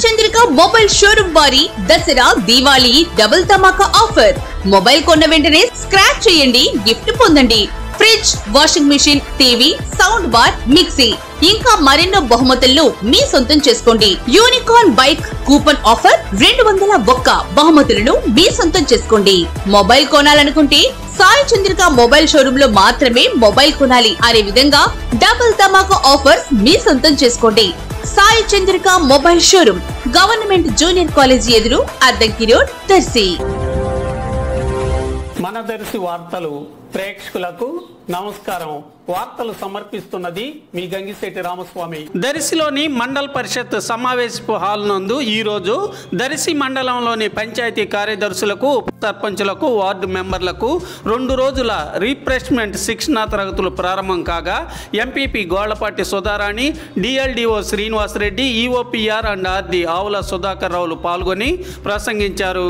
Chandrika mobile showroom వారి Dasara Diwali double Dhamaka offer. Mobile కొన్న వెంటనే స్క్రాచ్ చేయండి, గిఫ్ట్ పొందండి. Fridge, washing machine, TV, sound bar, mixie ఇంకా మరెన్నో బహుమతులను మీ సొంతం చేసుకోండి. యూనికార్న్ బైక్ కూపన్ ఆఫర్ 201 బహుమతులను మీ సొంతం చేసుకోండి. మొబైల్ కొనాలనుకుంటే సాయి చంద్రిక మొబైల్ షోరూమ్ లో మాత్రమే మొబైల్ కొనాలి అనే విధంగా డబుల్ ధమాకా ఆఫర్స్ మీ సొంతం చేసుకోండి. Sai Chandrika mobile showroom, government junior college ఎదురు, అద్దంకి రోడ్, దర్శి. మన దర్శి వార్తలు ప్రేక్షకులకు నమస్కారం. వార్తలు సమర్పిస్తున్నది మీ గంగిశెట్టి రామస్వామి. దర్శిలోని మండల పరిషత్ సమావేశపు హాల్ నందు ఈరోజు దర్శి మండలంలోని పంచాయతీ కార్యదర్శులకు, సర్పంచులకు, వార్డు మెంబర్లకు 2 రోజుల రీఫ్రెష్మెంట్ శిక్షణా తరగతులు ప్రారంభం కాగా MPP Gollapati Sudharani, DLDO Srinivasa Reddy, EOPR and RD ఆవుల సుధాకర్ రావులు పాల్గొని ప్రసంగించారు.